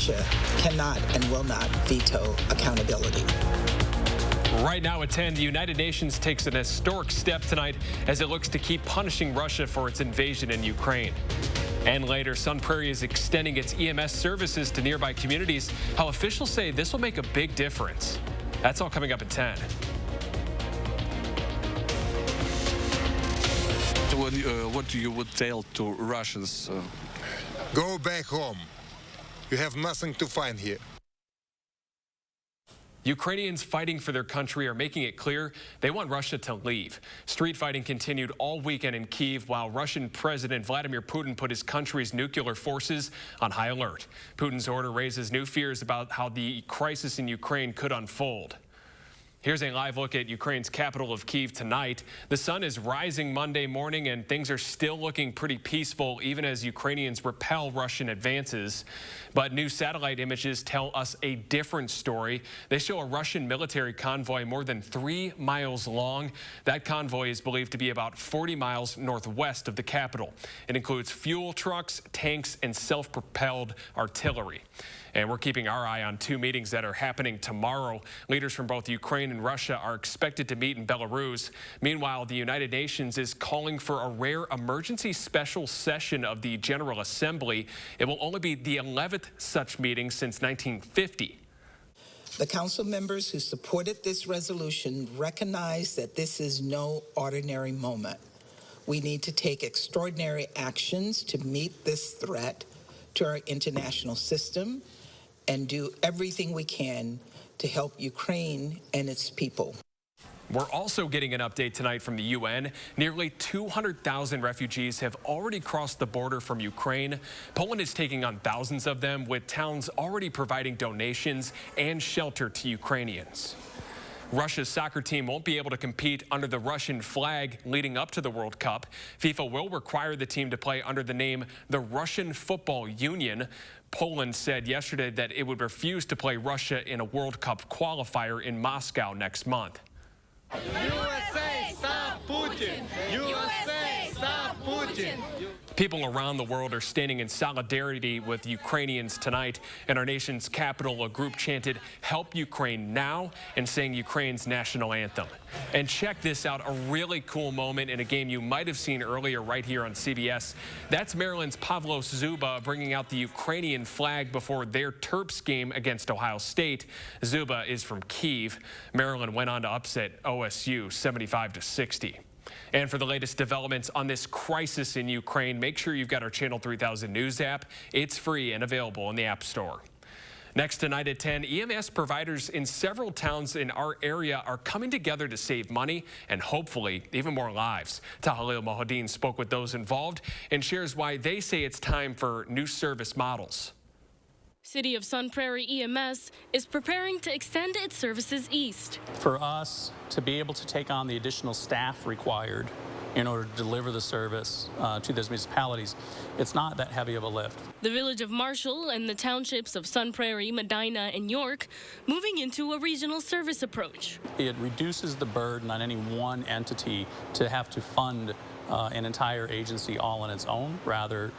Russia cannot and will not veto accountability. Right now at 10, the United Nations takes an historic step tonight as it looks to keep punishing Russia for its invasion in Ukraine. And later, Sun Prairie is extending its EMS services to nearby communities. How officials say this will make a big difference. That's all coming up at 10. What you would tell to Russians? Go back home. You have nothing to find here. Ukrainians fighting for their country are making it clear they want Russia to leave. Street fighting continued all weekend in Kyiv while Russian President Vladimir Putin put his country's nuclear forces on high alert. Putin's order raises new fears about how the crisis in Ukraine could unfold. Here's a live look at Ukraine's capital of Kyiv tonight. The sun is rising Monday morning and things are still looking pretty peaceful even as Ukrainians repel Russian advances. But new satellite images tell us a different story. They show a Russian military convoy more than 3 miles long. That convoy is believed to be about 40 miles northwest of the capital. It includes fuel trucks, tanks, and self-propelled artillery. And we're keeping our eye on 2 meetings that are happening tomorrow. Leaders from both Ukraine and Russia are expected to meet in Belarus. Meanwhile, the United Nations is calling for a rare emergency special session of the General Assembly. It will only be the 11th such meeting since 1950. The council members who supported this resolution recognize that this is no ordinary moment. We need to take extraordinary actions to meet this threat to our international system and do everything we can to help Ukraine and its people. We're also getting an update tonight from the UN. Nearly 200,000 refugees have already crossed the border from Ukraine. Poland is taking on thousands of them, with towns already providing donations and shelter to Ukrainians. Russia's soccer team won't be able to compete under the Russian flag leading up to the World Cup. FIFA will require the team to play under the name the Russian Football Union. Poland said yesterday that it would refuse to play Russia in a World Cup qualifier in Moscow next month. USA, stop Putin! USA, stop Putin! People around the world are standing in solidarity with Ukrainians tonight. In our nation's capital, a group chanted, "Help Ukraine now," and sang Ukraine's national anthem. And check this out, a really cool moment in a game you might have seen earlier right here on CBS. That's Maryland's Pavlos Zuba bringing out the Ukrainian flag before their Terps game against Ohio State. Zuba is from Kyiv. Maryland went on to upset OSU 75-60. And for the latest developments on this crisis in Ukraine, make sure you've got our Channel 3000 News app. It's free and available in the App Store. Next tonight at 10, EMS providers in several towns in our area are coming together to save money and hopefully even more lives. Tahalil Mohadin spoke with those involved and shares why they say it's time for new service models. City of Sun Prairie EMS is preparing to extend its services east. For us to be able to take on the additional staff required in order to deliver the service to those municipalities, it's not that heavy of a lift. The village of Marshall and the townships of Sun Prairie, Medina, and York moving into a regional service approach. It reduces the burden on any one entity to have to fund an entire agency all on its own. Rather,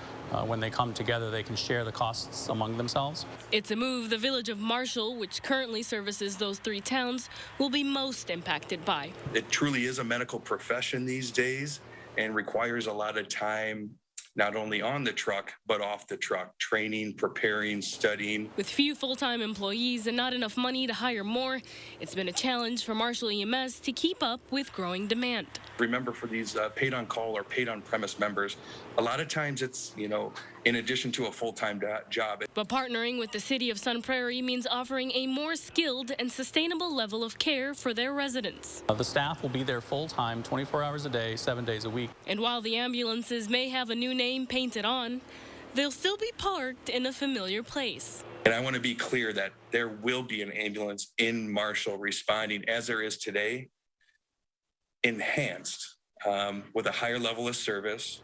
when they come together, they can share the costs among themselves. It's a move the village of Marshall, which currently services those 3 towns, will be most impacted by. It truly is a medical profession these days and requires a lot of time, not only on the truck, but off the truck, training, preparing, studying. With few full-time employees and not enough money to hire more, it's been a challenge for Marshall EMS to keep up with growing demand. Remember, for these paid on call or paid on premise members, a lot of times it's, in addition to a full-time job. But partnering with the city of Sun Prairie means offering a more skilled and sustainable level of care for their residents. The staff will be there full-time, 24 hours a day, 7 days a week. And while the ambulances may have a new name painted on, they'll still be parked in a familiar place. And I want to be clear that there will be an ambulance in Marshall responding, as there is today, enhanced with a higher level of service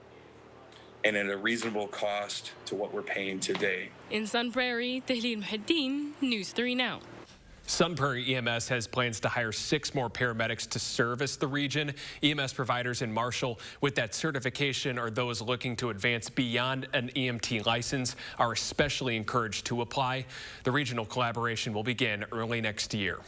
and at a reasonable cost to what we're paying today. In Sun Prairie, Tahlil Muhaddin, News 3 Now. Sun Prairie EMS has plans to hire 6 more paramedics to service the region. EMS providers in Marshall with that certification or those looking to advance beyond an EMT license are especially encouraged to apply. The regional collaboration will begin early next year.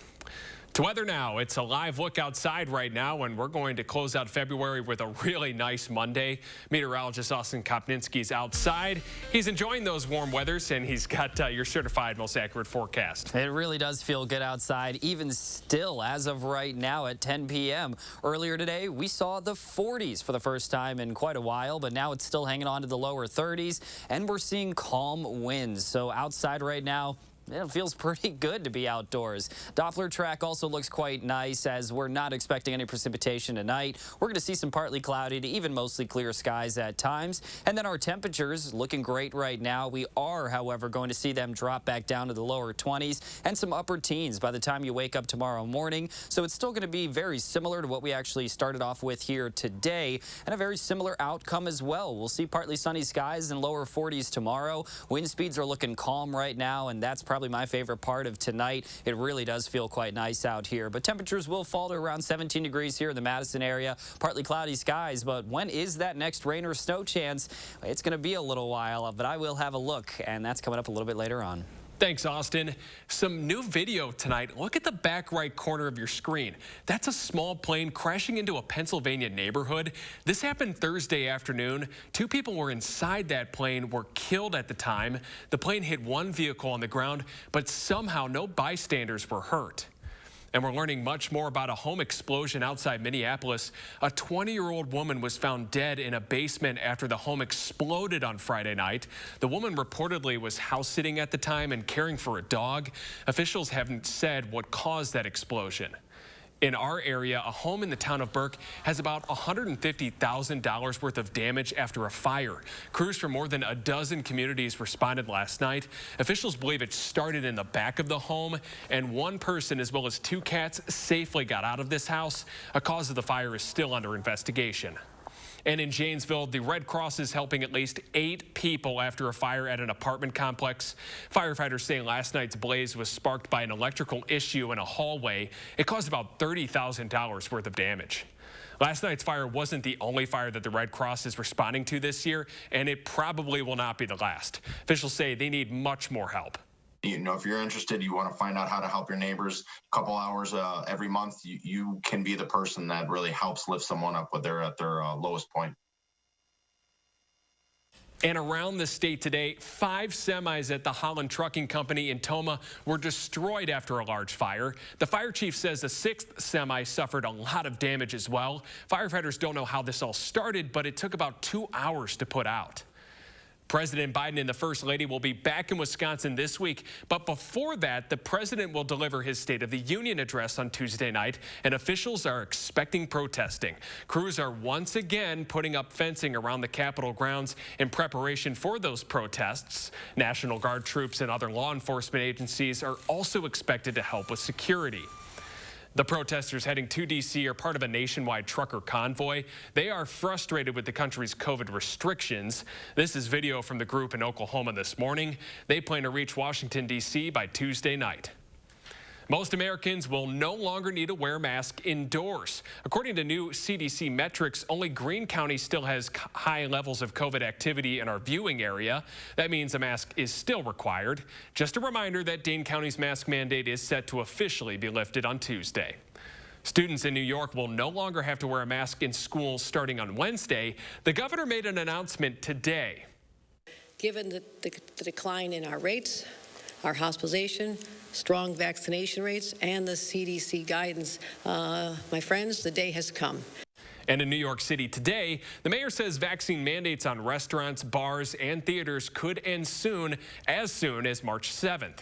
To weather now, it's a live look outside right now, and we're going to close out February with a really nice Monday. Meteorologist Austin Kopninski's outside. He's enjoying those warm weathers, and he's got your certified most accurate forecast. It really does feel good outside, even still as of right now at 10 p.m. Earlier today, we saw the 40s for the first time in quite a while, but now it's still hanging on to the lower 30s, and we're seeing calm winds. So outside right now, it feels pretty good to be outdoors. Doppler track also looks quite nice as we're not expecting any precipitation tonight. We're going to see some partly cloudy to even mostly clear skies at times. And then our temperatures looking great right now. We are, however, going to see them drop back down to the lower 20s and some upper teens by the time you wake up tomorrow morning. So it's still going to be very similar to what we actually started off with here today, and a very similar outcome as well. We'll see partly sunny skies and lower 40s tomorrow. Wind speeds are looking calm right now, and that's probably my favorite part of tonight. It really does feel quite nice out here, but temperatures will fall to around 17 degrees here in the Madison area. Partly cloudy skies, but when is that next rain or snow chance? It's going to be a little while, but I will have a look, and that's coming up a little bit later on. Thanks, Austin. Some new video tonight. Look at the back right corner of your screen. That's a small plane crashing into a Pennsylvania neighborhood. This happened Thursday afternoon. 2 people were inside that plane, were killed at the time. The plane hit one vehicle on the ground, but somehow no bystanders were hurt. And we're learning much more about a home explosion outside Minneapolis. A 20-year-old woman was found dead in a basement after the home exploded on Friday night. The woman reportedly was house sitting at the time and caring for a dog. Officials haven't said what caused that explosion. In our area, a home in the town of Burke has about $150,000 worth of damage after a fire. Crews from more than a dozen communities responded last night. Officials believe it started in the back of the home, and one person as well as 2 cats safely got out of this house. A cause of the fire is still under investigation. And in Janesville, the Red Cross is helping at least 8 people after a fire at an apartment complex. Firefighters say last night's blaze was sparked by an electrical issue in a hallway. It caused about $30,000 worth of damage. Last night's fire wasn't the only fire that the Red Cross is responding to this year, and it probably will not be the last. Officials say they need much more help. You know, if you're interested, you want to find out how to help your neighbors, a couple hours every month, you can be the person that really helps lift someone up when they're at their lowest point. And around the state today, 5 semis at the Holland Trucking Company in Toma were destroyed after a large fire. The fire chief says a 6th semi suffered a lot of damage as well. Firefighters don't know how this all started, but it took about 2 hours to put out. President Biden and the First Lady will be back in Wisconsin this week. But before that, the president will deliver his State of the Union address on Tuesday night, and officials are expecting protesting. Crews are once again putting up fencing around the Capitol grounds in preparation for those protests. National Guard troops and other law enforcement agencies are also expected to help with security. The protesters heading to D.C. are part of a nationwide trucker convoy. They are frustrated with the country's COVID restrictions. This is video from the group in Oklahoma this morning. They plan to reach Washington, D.C. by Tuesday night. Most Americans will no longer need to wear a mask indoors. According to new CDC metrics, only Greene County still has high levels of COVID activity in our viewing area. That means a mask is still required. Just a reminder that Dane County's mask mandate is set to officially be lifted on Tuesday. Students in New York will no longer have to wear a mask in school starting on Wednesday. The governor made an announcement today. Given the decline in our rates, our hospitalization, strong vaccination rates, and the CDC guidance, my friends, the day has come. And in New York City today, the mayor says vaccine mandates on restaurants, bars, and theaters could end soon as March 7th.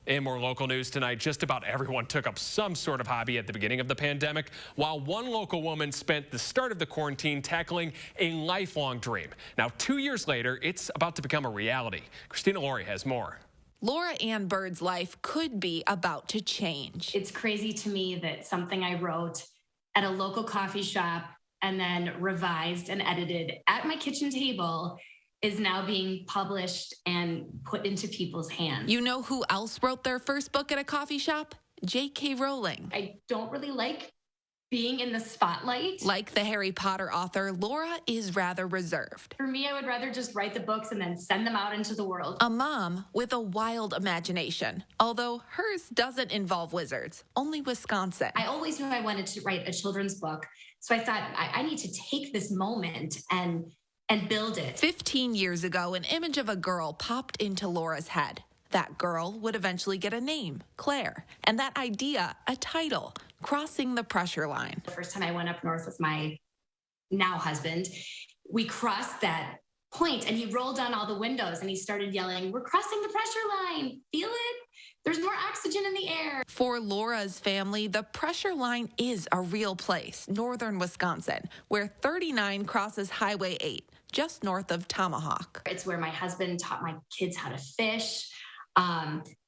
In more local news tonight, just about everyone took up some sort of hobby at the beginning of the pandemic, while one local woman spent the start of the quarantine tackling a lifelong dream. Now, 2 years later, it's about to become a reality. Christina Laurie has more. Laura Ann Bird's life could be about to change. It's crazy to me that something I wrote at a local coffee shop and then revised and edited at my kitchen table is now being published and put into people's hands. You know who else wrote their first book at a coffee shop? J.K. Rowling. I don't really like being in the spotlight. Like the Harry Potter author, Laura is rather reserved. For me, I would rather just write the books and then send them out into the world. A mom with a wild imagination, although hers doesn't involve wizards, only Wisconsin. I always knew I wanted to write a children's book, so I thought I need to take this moment and build it. 15 years ago, an image of a girl popped into Laura's head. That girl would eventually get a name, Claire, and that idea, a title, Crossing the Pressure Line. The first time I went up north with my now husband, we crossed that point and he rolled down all the windows and he started yelling, "We're crossing the pressure line. Feel it? There's more oxygen in the air." For Laura's family, the pressure line is a real place, northern Wisconsin, where 39 crosses Highway 8, just north of Tomahawk. It's where my husband taught my kids how to fish.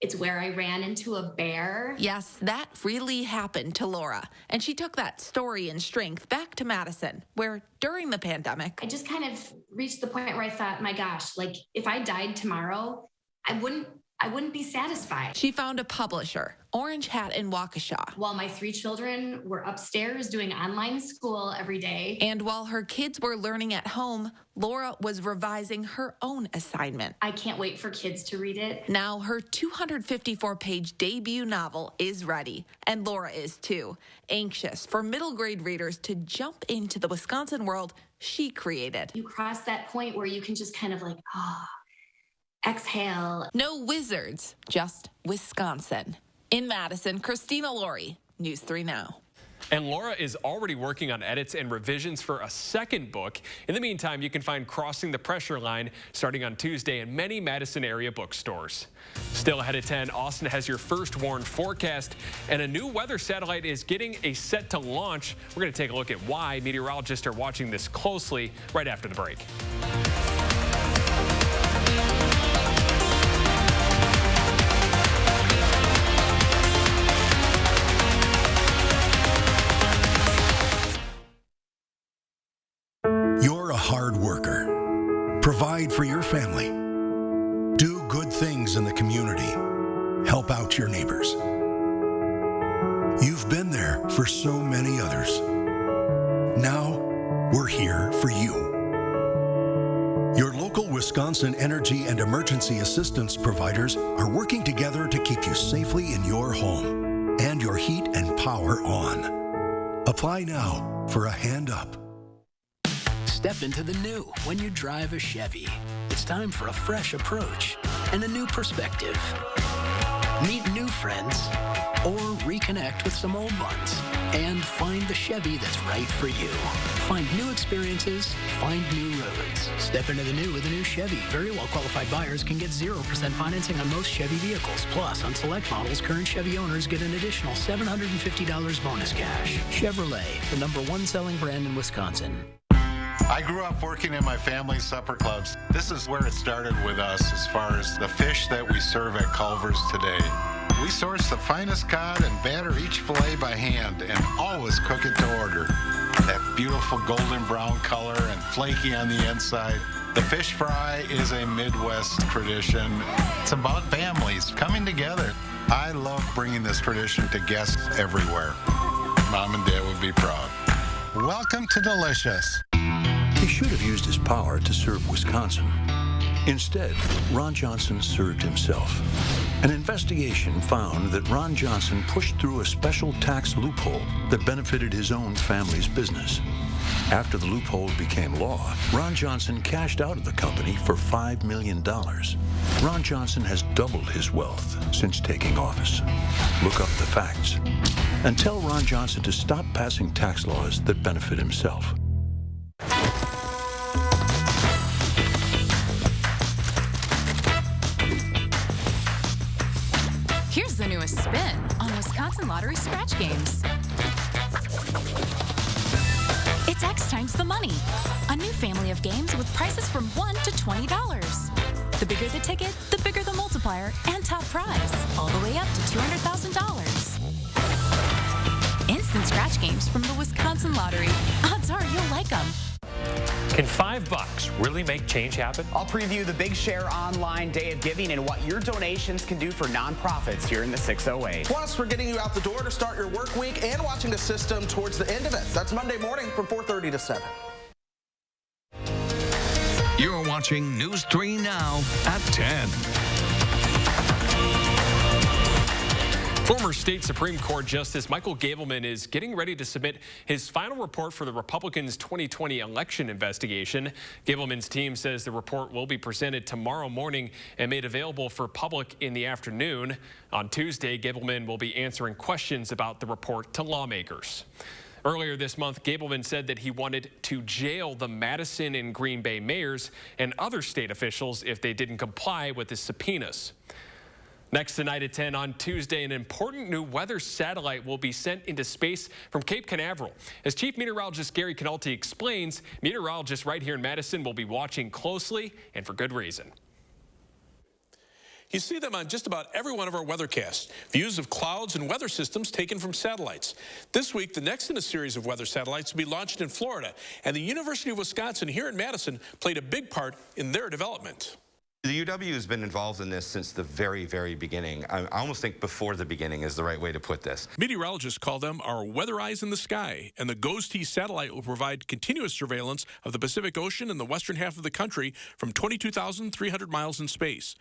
It's where I ran into a bear. Yes, that really happened to Laura. And she took that story and strength back to Madison, where during the pandemic, I just kind of reached the point where I thought, my gosh, like if I died tomorrow, I wouldn't be satisfied. She found a publisher, Orange Hat in Waukesha. While my 3 children were upstairs doing online school every day. And while her kids were learning at home, Laura was revising her own assignment. I can't wait for kids to read it. Now her 254-page debut novel is ready, and Laura is too, anxious for middle grade readers to jump into the Wisconsin world she created. You cross that point where you can just kind of like, exhale. No wizards, just Wisconsin. In Madison, Christina Laurie, News 3 Now. And Laura is already working on edits and revisions for a second book. In the meantime, you can find Crossing the Pressure Line starting on Tuesday in many Madison area bookstores. Still ahead at 10, Austin has your first warned forecast, and a new weather satellite is getting a set to launch. We're going to take a look at why meteorologists are watching this closely right after the break. You're a hard worker. Provide for your family. Do good things in the community. Help out your neighbors. You've been there for so many others. Now, we're here for you. Your local Wisconsin energy and emergency assistance providers are working together to keep you safely in your home and your heat and power on. Apply now for a hand up. Step into the new when you drive a Chevy. It's time for a fresh approach and a new perspective. Meet new friends or reconnect with some old ones and find the Chevy that's right for you. Find new experiences, find new roads. Step into the new with a new Chevy. Very well qualified buyers can get 0% financing on most Chevy vehicles. Plus, on select models, current Chevy owners get an additional $750 bonus cash. Chevrolet, the #1 selling brand in Wisconsin. I grew up working in my family's supper clubs. This is where it started with us as far as the fish that we serve at Culver's today. We source the finest cod and batter each fillet by hand and always cook it to order. That beautiful golden brown color and flaky on the inside. The fish fry is a Midwest tradition. It's about families coming together. I love bringing this tradition to guests everywhere. Mom and Dad would be proud. Welcome to Delicious. He should have used his power to serve Wisconsin. Instead, Ron Johnson served himself. An investigation found that Ron Johnson pushed through a special tax loophole that benefited his own family's business. After the loophole became law, Ron Johnson cashed out of the company for $5 million. Ron Johnson has doubled his wealth since taking office. Look up the facts and tell Ron Johnson to stop passing tax laws that benefit himself. Here's the newest spin on Wisconsin Lottery scratch games. It's X times the money, a new family of games with prices from $1 to $20. The bigger the ticket, the bigger the multiplier and top prize, all the way up to $200,000. Instant scratch games from the Wisconsin Lottery. Odds are you'll like them. Can $5 really make change happen? I'll preview the Big Share Online Day of Giving and what your donations can do for nonprofits here in the 608. Plus, we're getting you out the door to start your work week and watching the system towards the end of it. That's Monday morning from 4:30 to 7. You're watching News 3 Now at 10. Former state Supreme Court Justice Michael Gableman is getting ready to submit his final report for the Republicans' 2020 election investigation. Gableman's team says the report will be presented tomorrow morning and made available for public in the afternoon. On Tuesday, Gableman will be answering questions about the report to lawmakers. Earlier this month, Gableman said that he wanted to jail the Madison and Green Bay mayors and other state officials if they didn't comply with his subpoenas. Next tonight at 10 on Tuesday, an important new weather satellite will be sent into space from Cape Canaveral. As Chief Meteorologist Gary Canalti explains, meteorologists right here in Madison will be watching closely and for good reason. You see them on just about every one of our weathercasts. Views of clouds and weather systems taken from satellites. This week, the next in a series of weather satellites will be launched in Florida, and the University of Wisconsin here in Madison played a big part in their development. The UW has been involved in this since the very, very beginning. I almost think before the beginning is the right way to put this. Meteorologists call them our weather eyes in the sky, and the GOES-T satellite will provide continuous surveillance of the Pacific Ocean and the western half of the country from 22,300 miles in space.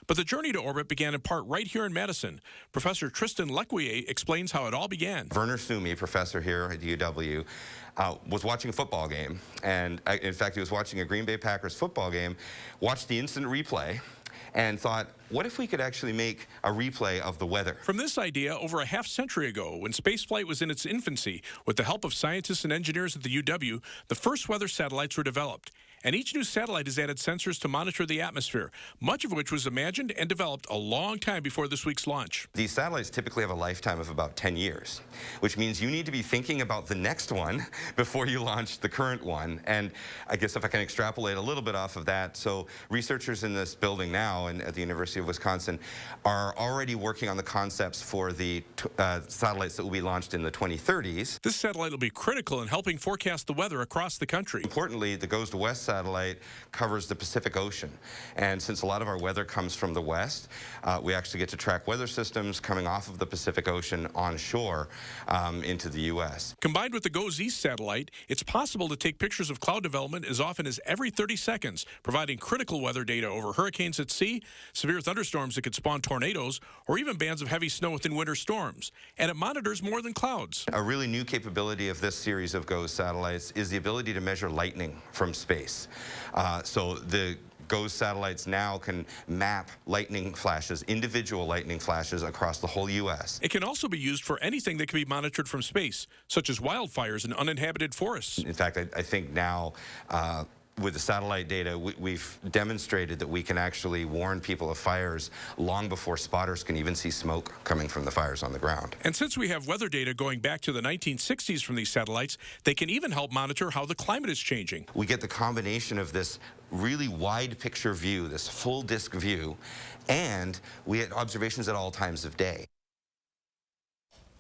But the journey to orbit began in part right here in Madison. Professor Tristan Lequier explains how it all began. Werner Sumi, professor here at the UW, was watching a football game. And in fact, he was watching a Green Bay Packers football game, watched the instant replay, and thought, what if we could actually make a replay of the weather? From this idea over a half-century ago, when spaceflight was in its infancy, with the help of scientists and engineers at the UW, the first weather satellites were developed. And each new satellite has added sensors to monitor the atmosphere, much of which was imagined and developed a long time before this week's launch. These satellites typically have a lifetime of about 10 years, which means you need to be thinking about the next one before you launch the current one. And I guess if I can extrapolate a little bit off of that, so researchers in this building now and at the University of Wisconsin are already working on the concepts for the satellites that will be launched in the 2030s. This satellite will be critical in helping forecast the weather across the country. Importantly, the Goes to West satellite covers the Pacific Ocean. And since a lot of our weather comes from the west, we actually get to track weather systems coming off of the Pacific Ocean onshore into the U.S. Combined with the GOES East satellite, it's possible to take pictures of cloud development as often as every 30 seconds, providing critical weather data over hurricanes at sea, severe thunderstorms that could spawn tornadoes, or even bands of heavy snow within winter storms. And it monitors more than clouds. A really new capability of this series of GOES satellites is the ability to measure lightning from space. So the GOES satellites now can map lightning flashes, individual lightning flashes across the whole U.S. It can also be used for anything that can be monitored from space, such as wildfires in uninhabited forests. In fact, I think now with the satellite data, we've demonstrated that we can actually warn people of fires long before spotters can even see smoke coming from the fires on the ground. And since we have weather data going back to the 1960s from these satellites, they can even help monitor how the climate is changing. We get the combination of this really wide picture view, this full disk view, and we get observations at all times of day.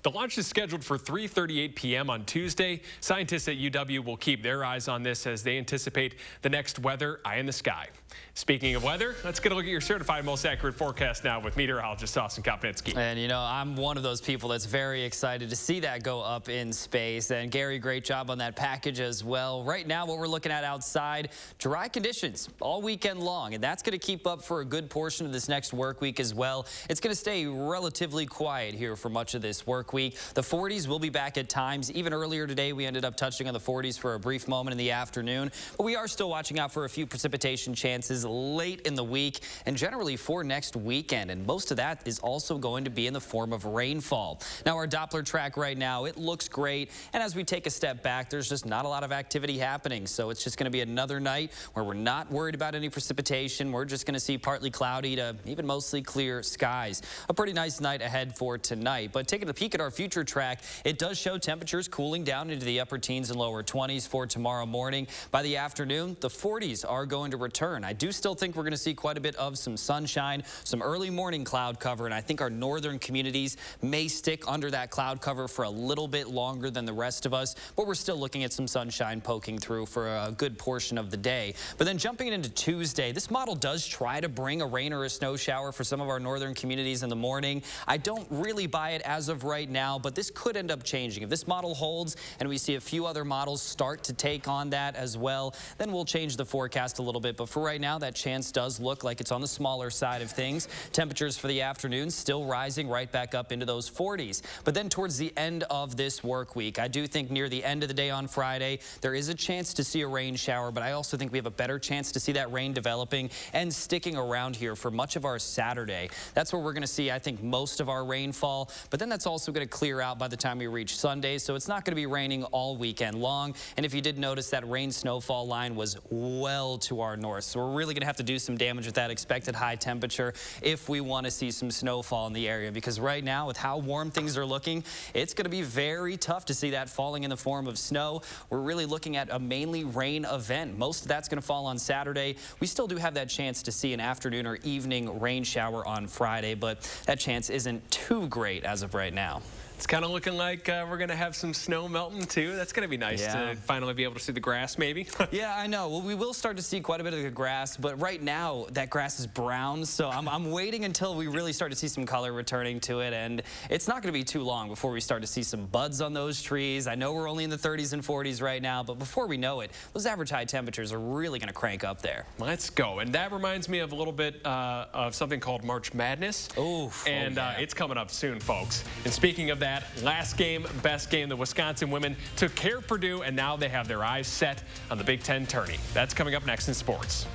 The launch is scheduled for 3:38 p.m. on Tuesday. Scientists at UW will keep their eyes on this as they anticipate the next weather eye in the sky. Speaking of weather, let's get a look at your certified most accurate forecast now with meteorologist Austin Kopnitsky. And you know, I'm one of those people that's very excited to see that go up in space. And Gary, great job on that package as well. Right now, what we're looking at outside, dry conditions all weekend long, and that's going to keep up for a good portion of this next work week as well. It's going to stay relatively quiet here for much of this work week. The 40s will be back at times. Even earlier today, we ended up touching on the 40s for a brief moment in the afternoon. But we are still watching out for a few precipitation chances late in the week and generally for next weekend. And most of that is also going to be in the form of rainfall. Now, our Doppler track right now, it looks great. And as we take a step back, there's just not a lot of activity happening. So it's just going to be another night where we're not worried about any precipitation. We're just going to see partly cloudy to even mostly clear skies. A pretty nice night ahead for tonight. But taking a peek at our our future track, it does show temperatures cooling down into the upper teens and lower 20s for tomorrow morning. By the afternoon, the 40s are going to return. I do still think we're going to see quite a bit of some sunshine, some early morning cloud cover, and I think our northern communities may stick under that cloud cover for a little bit longer than the rest of us, but we're still looking at some sunshine poking through for a good portion of the day. But then jumping into Tuesday, this model does try to bring a rain or a snow shower for some of our northern communities in the morning. I don't really buy it as of right now, but this could end up changing. If this model holds and we see a few other models start to take on that as well, then we'll change the forecast a little bit. But for right now, that chance does look like it's on the smaller side of things. Temperatures for the afternoon still rising right back up into those 40s. But then towards the end of this work week, I do think near the end of the day on Friday, there is a chance to see a rain shower, but I also think we have a better chance to see that rain developing and sticking around here for much of our Saturday. That's where we're going to see, I think, most of our rainfall, but then that's also going to clear out by the time we reach Sunday, so it's not going to be raining all weekend long. And if you did notice, that rain snowfall line was well to our north, so we're really going to have to do some damage with that expected high temperature if we want to see some snowfall in the area, because right now, with how warm things are looking, it's going to be very tough to see that falling in the form of snow. We're really looking at a mainly rain event. Most of that's going to fall on Saturday. We still do have that chance to see an afternoon or evening rain shower on Friday, but that chance isn't too great as of right now. It's kind of looking like we're going to have some snow melting, too. That's going to be nice to finally be able to see the grass, maybe. Yeah, I know. Well, we will start to see quite a bit of the grass, but right now, that grass is brown, so I'm waiting until we really start to see some color returning to it, and it's not going to be too long before we start to see some buds on those trees. I know we're only in the 30s and 40s right now, but before we know it, those average high temperatures are really going to crank up there. Let's go. And that reminds me of a little bit of something called March Madness. It's coming up soon, folks. And speaking of that, last game, best game, the Wisconsin women took care of Purdue, and now they have their eyes set on the Big Ten tourney. That's coming up next in sports.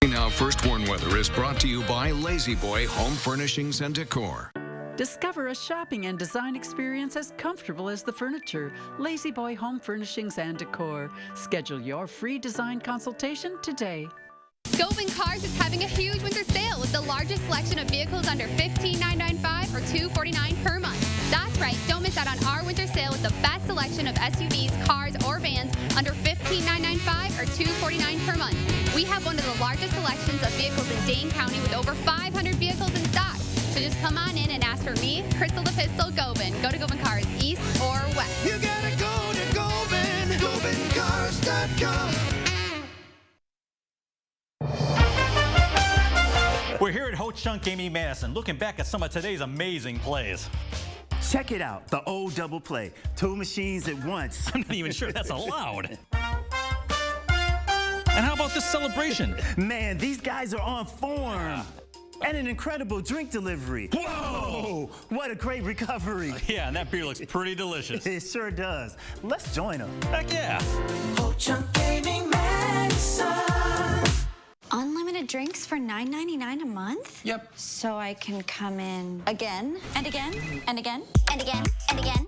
Now, First Warn Weather is brought to you by Lazy Boy Home Furnishings and Decor. Discover a shopping and design experience as comfortable as the furniture. Lazy Boy Home Furnishings and Decor. Schedule your free design consultation today. Govan Cars is having a huge winter sale with the largest selection of vehicles under $15,995 or $249 per month. That's right, don't miss out on our winter sale with the best selection of SUVs, cars, or vans under $15,995 or $249 per month. We have one of the largest selections of vehicles in Dane County with over 500 vehicles in stock. So just come on in and ask for me, Crystal the Pistol, Govan. Go to Govan Cars, east or west. You gotta go to Govan, GovanCars.com. We're here at Ho-Chunk Gaming Madison, looking back at some of today's amazing plays. Check it out, the old double play. 2 machines at once. I'm not even sure that's allowed. And how about this celebration? Man, these guys are on form. And an incredible drink delivery. Whoa! What a great recovery. Yeah, and that beer looks pretty delicious. It sure does. Let's join them. Heck yeah. Ho-Chunk Gaming Madison. Unlimited drinks for $9.99 a month? Yep. So I can come in again and again and again and again and again?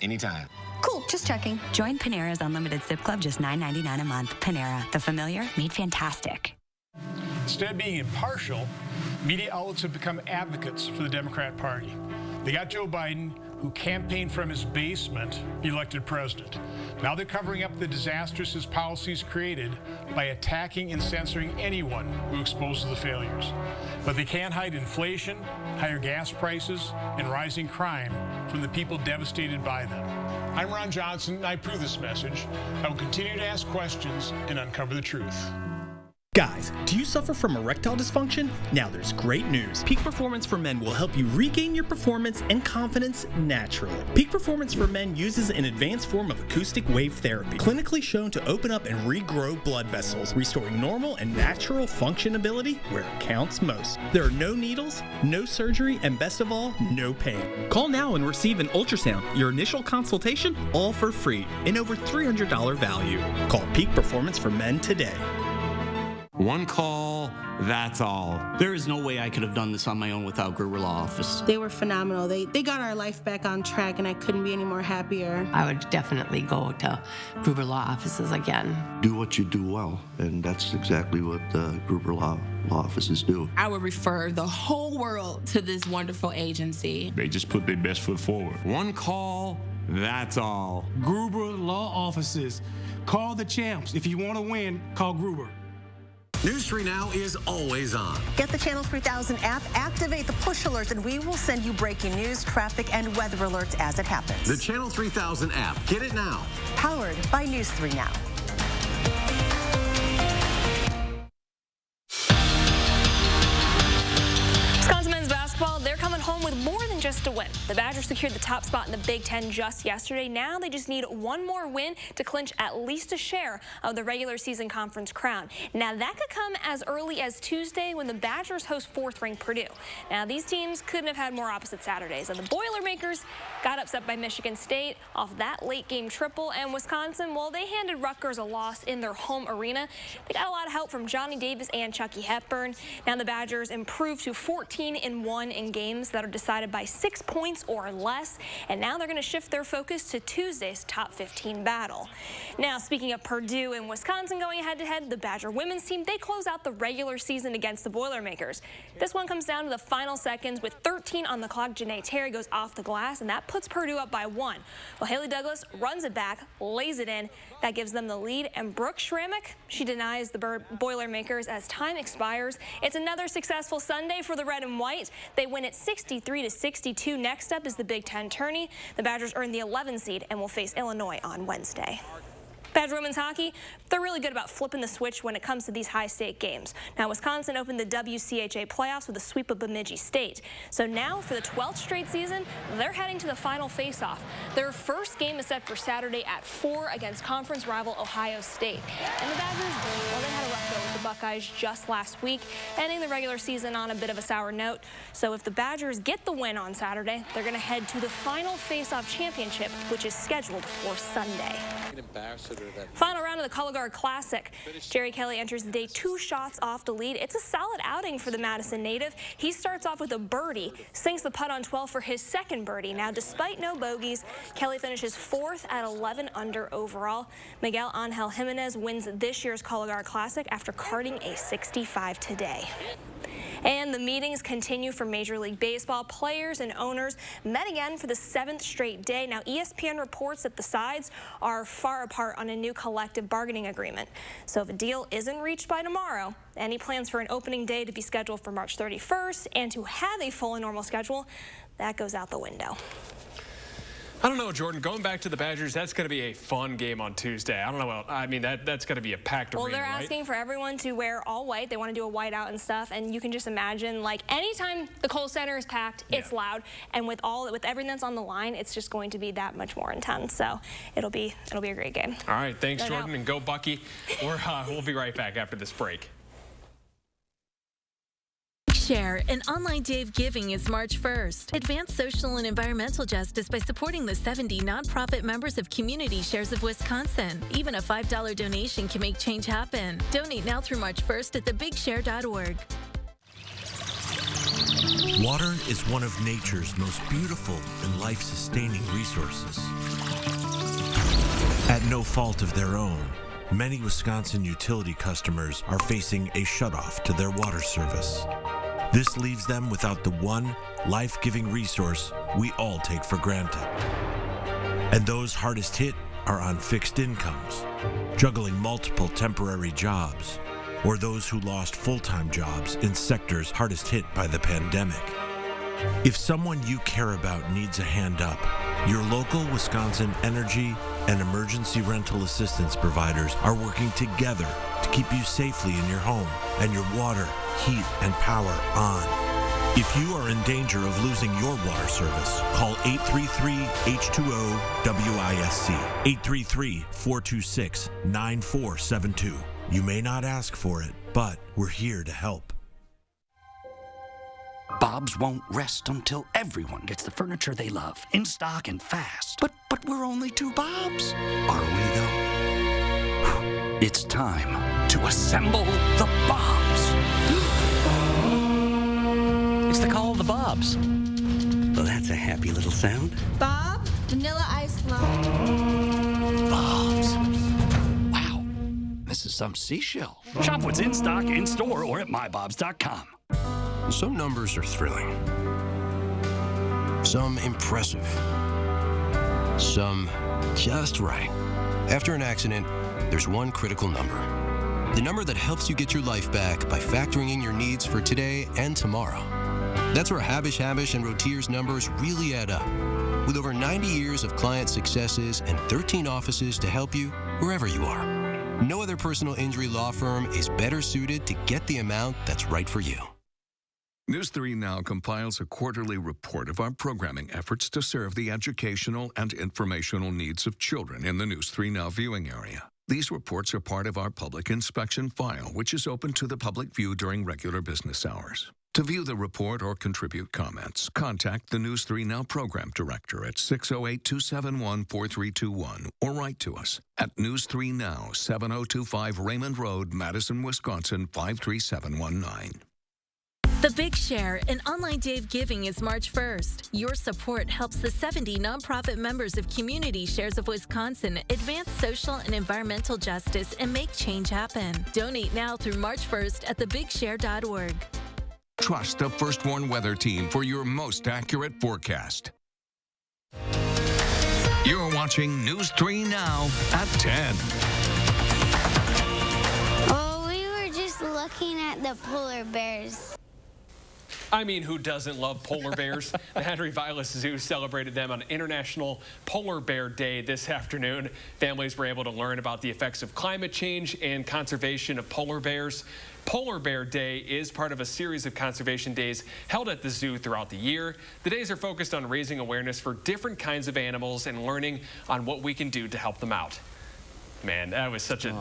Anytime. Cool, just checking. Join Panera's Unlimited Sip Club, just $9.99 a month. Panera, the familiar made fantastic. Instead of being impartial, media outlets have become advocates for the Democrat Party. They got Joe Biden, who campaigned from his basement, elected president. Now they're covering up the disasters his policies created by attacking and censoring anyone who exposes the failures. But they can't hide inflation, higher gas prices, and rising crime from the people devastated by them. I'm Ron Johnson, and I approve this message. I will continue to ask questions and uncover the truth. Guys, do you suffer from erectile dysfunction? Now there's great news. Peak Performance for Men will help you regain your performance and confidence naturally. Peak Performance for Men uses an advanced form of acoustic wave therapy, clinically shown to open up and regrow blood vessels, restoring normal and natural functionability where it counts most. There are no needles, no surgery, and best of all, no pain. Call now and receive an ultrasound, your initial consultation, all for free, and over $300 value. Call Peak Performance for Men today. One call, that's all. There is no way I could have done this on my own without Gruber Law Office. They were phenomenal. They got our life back on track, and I couldn't be any more happier. I would definitely go to Gruber Law Offices again. Do what you do well, and that's exactly what Gruber Law Offices do. I would refer the whole world to this wonderful agency. They just put their best foot forward. One call, that's all. Gruber Law Offices. Call the champs. If you want to win, call Gruber. News 3 Now is always on. Get the Channel 3000 app, activate the push alerts, and we will send you breaking news, traffic, and weather alerts as it happens. The Channel 3000 app. Get it now. Powered by News 3 Now. Wisconsin men's basketball, they're coming home with more than just a win. The Badgers secured the top spot in the Big Ten just yesterday. Now they just need one more win to clinch at least a share of the regular season conference crown. Now that could come as early as Tuesday when the Badgers host fourth-ranked Purdue. Now these teams couldn't have had more opposite Saturdays, and the Boilermakers got upset by Michigan State off that late-game triple, and Wisconsin, well, they handed Rutgers a loss in their home arena. They got a lot of help from Johnny Davis and Chucky Hepburn. Now the Badgers improved to 14-1 in games that are decided by 6 points or less, and now they're going to shift their focus to Tuesday's top 15 battle. Now, speaking of Purdue and Wisconsin going head-to-head, the Badger women's team, they close out the regular season against the Boilermakers. This one comes down to the final seconds with 13 on the clock. Janae Terry goes off the glass, and that puts Purdue up by 1. Well, Haley Douglas runs it back, lays it in. That gives them the lead, and Brooke Schrammick, she denies the Boilermakers as time expires. It's another successful Sunday for the red and white. They win it 63-62. Next up is the Big Ten tourney. The Badgers earn the 11 seed and will face Illinois on Wednesday. Badger women's hockey, they're really good about flipping the switch when it comes to these high-stake games. Now, Wisconsin opened the WCHA playoffs with a sweep of Bemidji State. So now, for the 12th straight season, they're heading to the final face-off. Their first game is set for Saturday at 4 against conference rival Ohio State. And the Badgers, well, they had a rough go with the Buckeyes just last week, ending the regular season on a bit of a sour note. So if the Badgers get the win on Saturday, they're going to head to the final face-off championship, which is scheduled for Sunday. Final round of the Color Guard Classic. Jerry Kelly enters the day 2 shots off the lead. It's a solid outing for the Madison native. He starts off with a birdie, sinks the putt on 12 for his second birdie. Now, despite no bogeys, Kelly finishes 4th at 11 under overall. Miguel Angel Jimenez wins this year's Color Guard Classic after carding a 65 today. And the meetings continue for Major League Baseball. Players and owners met again for the 7th straight day. Now, ESPN reports that the sides are far apart on a new collective bargaining agreement. So if a deal isn't reached by tomorrow, any plans for an opening day to be scheduled for March 31st and to have a full and normal schedule, that goes out the window. I don't know, Jordan. Going back to the Badgers, that's going to be a fun game on Tuesday. I don't know. Well, I mean, that's going to be a packed arena, Well, they're asking right? for everyone to wear all white. They want to do a whiteout and stuff. And you can just imagine, like, anytime the Kohl Center is packed, it's loud. And with everything that's on the line, it's just going to be that much more intense. So it'll be a great game. All right. Thanks, Jordan. And go Bucky. We'll be right back after this break. Share, an online day of giving is March 1st. Advance social and environmental justice by supporting the 70 nonprofit members of Community Shares of Wisconsin. Even a $5 donation can make change happen. Donate now through March 1st at thebigshare.org. Water is one of nature's most beautiful and life-sustaining resources. At no fault of their own, many Wisconsin utility customers are facing a shutoff to their water service. This leaves them without the one life-giving resource we all take for granted. And those hardest hit are on fixed incomes, juggling multiple temporary jobs, or those who lost full-time jobs in sectors hardest hit by the pandemic. If someone you care about needs a hand up, your local Wisconsin energy and emergency rental assistance providers are working together to keep you safely in your home and your water, heat, and power on. If you are in danger of losing your water service, call 833-H2O-WISC, 833-426-9472. You may not ask for it, but we're here to help. Bob's won't rest until everyone gets the furniture they love, in stock and fast. But we're only 2 Bobs. Are we, though? It's time to assemble the Bobs. It's the call of the Bobs. Well, that's a happy little sound. Bob, vanilla ice latte. Bobs. Wow, this is some seashell. Shop what's in stock, in store, or at mybobs.com. Some numbers are thrilling. Some impressive. Some just right. After an accident, there's one critical number. The number that helps you get your life back by factoring in your needs for today and tomorrow. That's where Habish and Rotier's numbers really add up. With over 90 years of client successes and 13 offices to help you wherever you are. No other personal injury law firm is better suited to get the amount that's right for you. News 3 Now compiles a quarterly report of our programming efforts to serve the educational and informational needs of children in the News 3 Now viewing area. These reports are part of our public inspection file, which is open to the public view during regular business hours. To view the report or contribute comments, contact the News 3 Now program director at 608-271-4321 or write to us at News 3 Now, 7025 Raymond Road, Madison, Wisconsin, 53719. The Big Share, an online day of giving, is March 1st. Your support helps the 70 nonprofit members of Community Shares of Wisconsin advance social and environmental justice and make change happen. Donate now through March 1st at thebigshare.org. Trust the First Warn Weather Team for your most accurate forecast. You're watching News 3 Now at 10. Oh, we were just looking at the polar bears. I mean, who doesn't love polar bears? The Henry Vilas Zoo celebrated them on International Polar Bear Day this afternoon. Families were able to learn about the effects of climate change and conservation of polar bears. Polar Bear Day is part of a series of conservation days held at the zoo throughout the year. The days are focused on raising awareness for different kinds of animals and learning on what we can do to help them out. Man, that was such a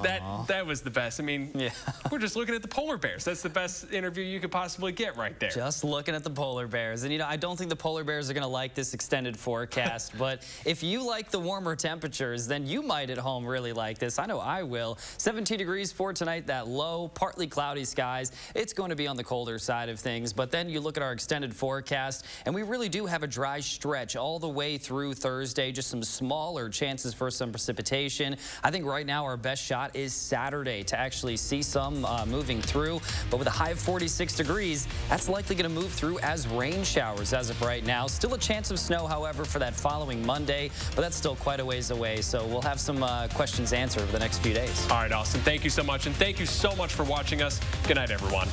that was the best. I mean, yeah. We're just looking at the polar bears. That's the best interview you could possibly get right there. Just looking at the polar bears. And you know, I don't think the polar bears are going to like this extended forecast, but if you like the warmer temperatures, then you might at home really like this. I know I will. 17 degrees for tonight, that low, partly cloudy skies. It's going to be on the colder side of things, but then you look at our extended forecast, and we really do have a dry stretch all the way through Thursday, just some smaller chances for some precipitation. I think right now our best shot is Saturday to actually see some moving through, but with a high of 46 degrees, that's likely going to move through as rain showers as of right now. Still a chance of snow, however, for that following Monday, but that's still quite a ways away, so we'll have some questions answered over the next few days. All right, Austin, thank you so much, and thank you so much for watching us. Good night, everyone.